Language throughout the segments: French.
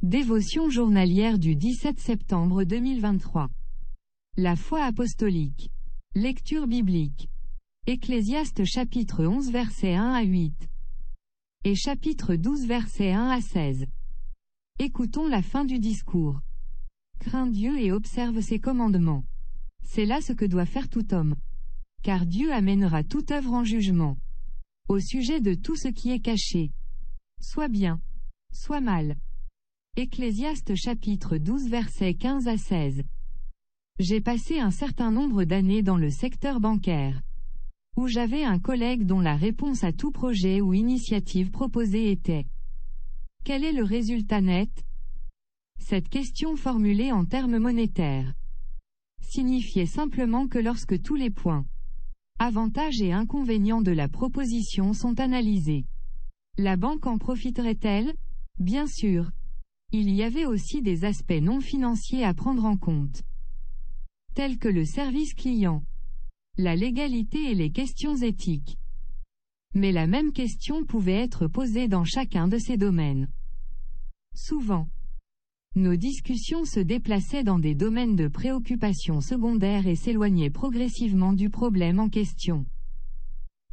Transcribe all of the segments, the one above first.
Dévotion journalière du 17 septembre 2023. La foi apostolique. Lecture biblique. Ecclésiaste chapitre 11 versets 1 à 8. Et chapitre 12 versets 1 à 16. Écoutons la fin du discours. Crains Dieu et observe ses commandements. C'est là ce que doit faire tout homme. Car Dieu amènera toute œuvre en jugement. Au sujet de tout ce qui est caché. Soit bien. Soit mal. Ecclésiaste chapitre 12 versets 15 à 16. J'ai passé un certain nombre d'années dans le secteur bancaire. Où j'avais un collègue dont la réponse à tout projet ou initiative proposée était: quel est le résultat net? Cette question formulée en termes monétaires signifiait simplement que lorsque tous les points, avantages et inconvénients de la proposition sont analysés, la banque en profiterait-elle? Bien sûr. Il y avait aussi des aspects non financiers à prendre en compte, tels que le service client, la légalité et les questions éthiques. Mais la même question pouvait être posée dans chacun de ces domaines. Souvent, nos discussions se déplaçaient dans des domaines de préoccupation secondaires et s'éloignaient progressivement du problème en question.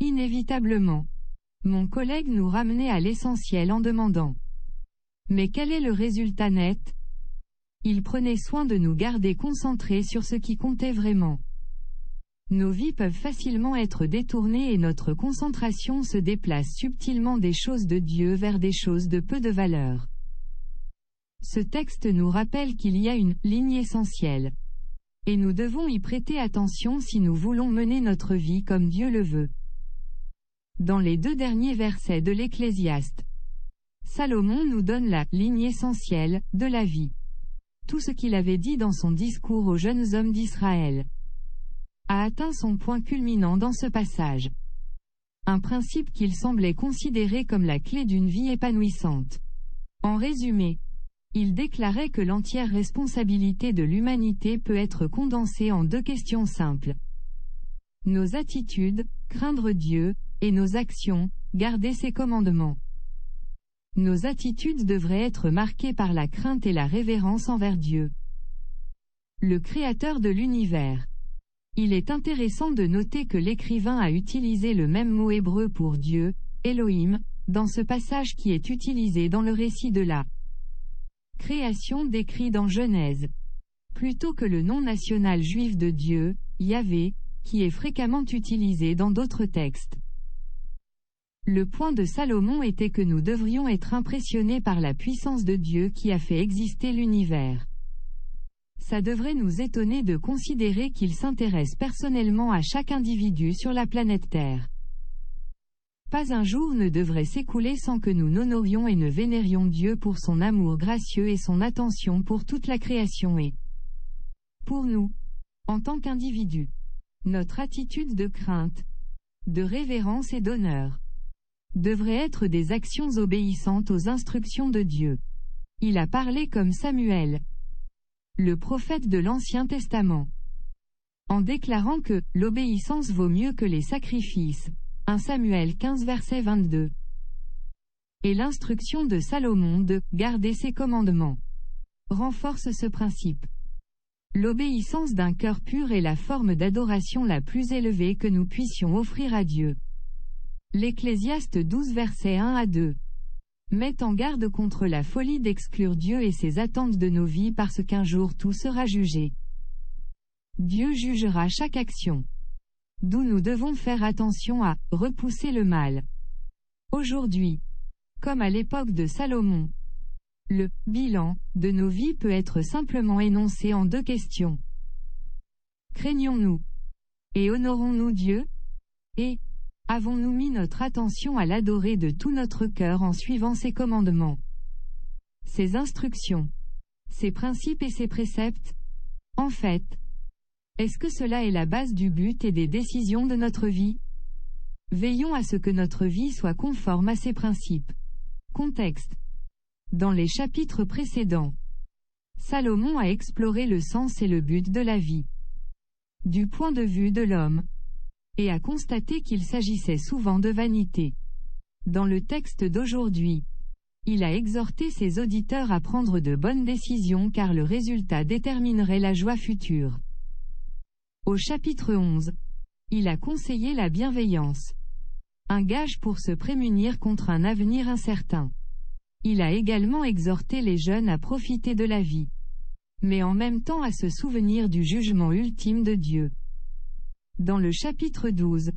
Inévitablement, mon collègue nous ramenait à l'essentiel en demandant: mais quel est le résultat net? Il prenait soin de nous garder concentrés sur ce qui comptait vraiment. Nos vies peuvent facilement être détournées et notre concentration se déplace subtilement des choses de Dieu vers des choses de peu de valeur. Ce texte nous rappelle qu'il y a une ligne essentielle. Et nous devons y prêter attention si nous voulons mener notre vie comme Dieu le veut. Dans les 2 derniers versets de l'Ecclésiaste, Salomon nous donne la ligne essentielle de la vie. Tout ce qu'il avait dit dans son discours aux jeunes hommes d'Israël a atteint son point culminant dans ce passage. Un principe qu'il semblait considérer comme la clé d'une vie épanouissante. En résumé, il déclarait que l'entière responsabilité de l'humanité peut être condensée en 2 questions simples. Nos attitudes, craindre Dieu, et nos actions, garder ses commandements. Nos attitudes devraient être marquées par la crainte et la révérence envers Dieu, le Créateur de l'univers. Il est intéressant de noter que l'écrivain a utilisé le même mot hébreu pour Dieu, Elohim, dans ce passage qui est utilisé dans le récit de la création décrit dans Genèse, plutôt que le nom national juif de Dieu, Yahvé, qui est fréquemment utilisé dans d'autres textes. Le point de Salomon était que nous devrions être impressionnés par la puissance de Dieu qui a fait exister l'univers. Ça devrait nous étonner de considérer qu'il s'intéresse personnellement à chaque individu sur la planète Terre. Pas un jour ne devrait s'écouler sans que nous n'honorions et ne vénérions Dieu pour son amour gracieux et son attention pour toute la création et pour nous, en tant qu'individus. Notre attitude de crainte, de révérence et d'honneur devrait être des actions obéissantes aux instructions de Dieu. Il a parlé comme Samuel, le prophète de l'Ancien Testament, en déclarant que l'obéissance vaut mieux que les sacrifices. 1 Samuel 15 verset 22. Et l'instruction de Salomon de garder ses commandements renforce ce principe. L'obéissance d'un cœur pur est la forme d'adoration la plus élevée que nous puissions offrir à Dieu. L'Ecclésiaste 12 versets 1 à 2 met en garde contre la folie d'exclure Dieu et ses attentes de nos vies parce qu'un jour tout sera jugé. Dieu jugera chaque action. D'où nous devons faire attention à repousser le mal. Aujourd'hui, comme à l'époque de Salomon, le bilan de nos vies peut être simplement énoncé en 2 questions. Craignons-nous et honorons-nous Dieu? Et avons-nous mis notre attention à l'adorer de tout notre cœur en suivant ses commandements, ses instructions, ses principes et ses préceptes? En fait, est-ce que cela est la base du but et des décisions de notre vie? Veillons à ce que notre vie soit conforme à ces principes. Contexte. Dans les chapitres précédents, Salomon a exploré le sens et le but de la vie, du point de vue de l'homme, et a constaté qu'il s'agissait souvent de vanité. Dans le texte d'aujourd'hui, Il a exhorté ses auditeurs à prendre de bonnes décisions car le résultat déterminerait la joie future. Au chapitre 11, il a conseillé la bienveillance. Un gage pour se prémunir contre un avenir incertain. Il a également exhorté les jeunes à profiter de la vie. Mais en même temps à se souvenir du jugement ultime de Dieu. Dans le chapitre 12,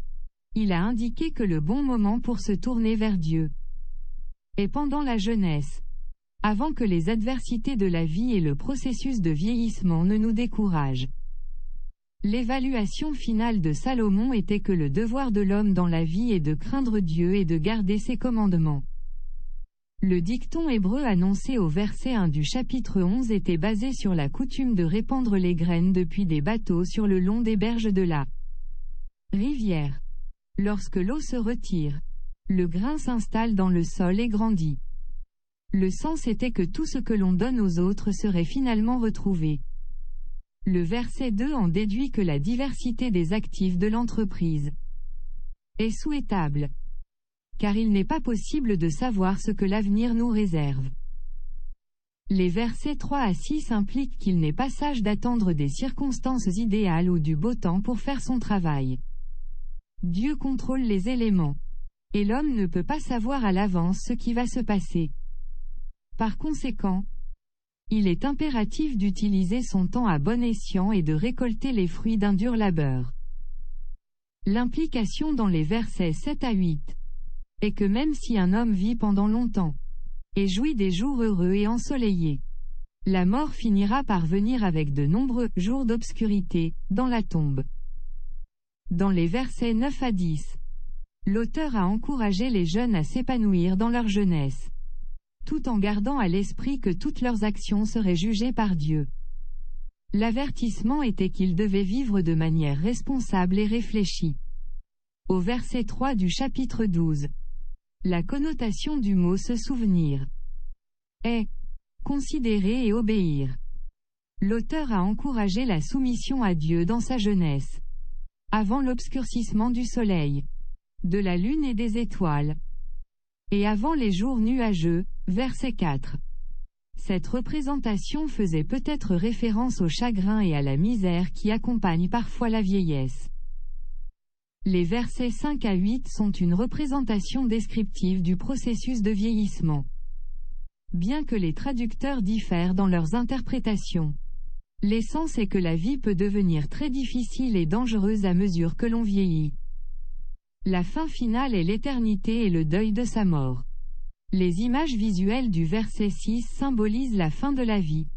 il a indiqué que le bon moment pour se tourner vers Dieu est pendant la jeunesse, avant que les adversités de la vie et le processus de vieillissement ne nous découragent. L'évaluation finale de Salomon était que le devoir de l'homme dans la vie est de craindre Dieu et de garder ses commandements. Le dicton hébreu annoncé au verset 1 du chapitre 11 était basé sur la coutume de répandre les graines depuis des bateaux sur le long des berges de la rivière. Lorsque l'eau se retire, le grain s'installe dans le sol et grandit. Le sens était que tout ce que l'on donne aux autres serait finalement retrouvé. Le verset 2 en déduit que la diversité des actifs de l'entreprise est souhaitable. Car il n'est pas possible de savoir ce que l'avenir nous réserve. Les versets 3 à 6 impliquent qu'il n'est pas sage d'attendre des circonstances idéales ou du beau temps pour faire son travail. Dieu contrôle les éléments. Et l'homme ne peut pas savoir à l'avance ce qui va se passer. Par conséquent, il est impératif d'utiliser son temps à bon escient et de récolter les fruits d'un dur labeur. L'implication dans les versets 7 à 8 est que même si un homme vit pendant longtemps et jouit des jours heureux et ensoleillés, la mort finira par venir avec de nombreux jours d'obscurité dans la tombe. Dans les versets 9 à 10, l'auteur a encouragé les jeunes à s'épanouir dans leur jeunesse, tout en gardant à l'esprit que toutes leurs actions seraient jugées par Dieu. L'avertissement était qu'ils devaient vivre de manière responsable et réfléchie. Au verset 3 du chapitre 12, la connotation du mot se souvenir est considérer et obéir. L'auteur a encouragé la soumission à Dieu dans sa jeunesse, avant l'obscurcissement du soleil, de la lune et des étoiles, et avant les jours nuageux, verset 4. Cette représentation faisait peut-être référence au chagrin et à la misère qui accompagnent parfois la vieillesse. Les versets 5 à 8 sont une représentation descriptive du processus de vieillissement. Bien que les traducteurs diffèrent dans leurs interprétations, l'essence est que la vie peut devenir très difficile et dangereuse à mesure que l'on vieillit. La fin finale est l'éternité et le deuil de sa mort. Les images visuelles du verset 6 symbolisent la fin de la vie,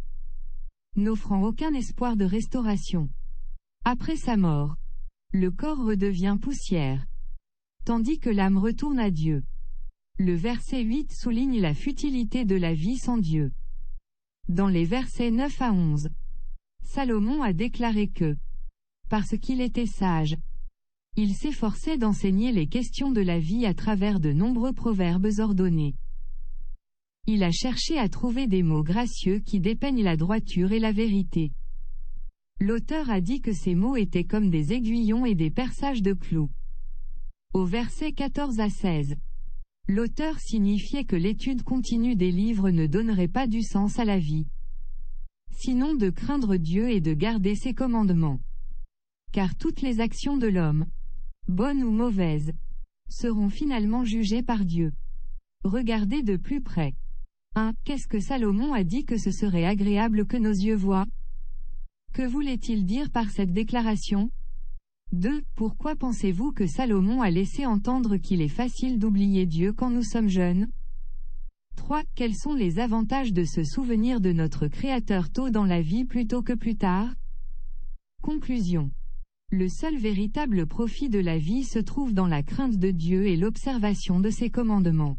n'offrant aucun espoir de restauration. Après sa mort, le corps redevient poussière, tandis que l'âme retourne à Dieu. Le verset 8 souligne la futilité de la vie sans Dieu. Dans les versets 9 à 11, Salomon a déclaré que, parce qu'il était sage, il s'efforçait d'enseigner les questions de la vie à travers de nombreux proverbes ordonnés. Il a cherché à trouver des mots gracieux qui dépeignent la droiture et la vérité. L'auteur a dit que ces mots étaient comme des aiguillons et des perçages de clous. Au verset 14 à 16, l'auteur signifiait que l'étude continue des livres ne donnerait pas du sens à la vie, sinon de craindre Dieu et de garder ses commandements. Car toutes les actions de l'homme, bonnes ou mauvaises, seront finalement jugées par Dieu. Regardez de plus près. 1. Qu'est-ce que Salomon a dit que ce serait agréable que nos yeux voient? Que voulait-il dire par cette déclaration? 2. Pourquoi pensez-vous que Salomon a laissé entendre qu'il est facile d'oublier Dieu quand nous sommes jeunes? 3. Quels sont les avantages de se souvenir de notre Créateur tôt dans la vie plutôt que plus tard? Conclusion. Le seul véritable profit de la vie se trouve dans la crainte de Dieu et l'observation de ses commandements.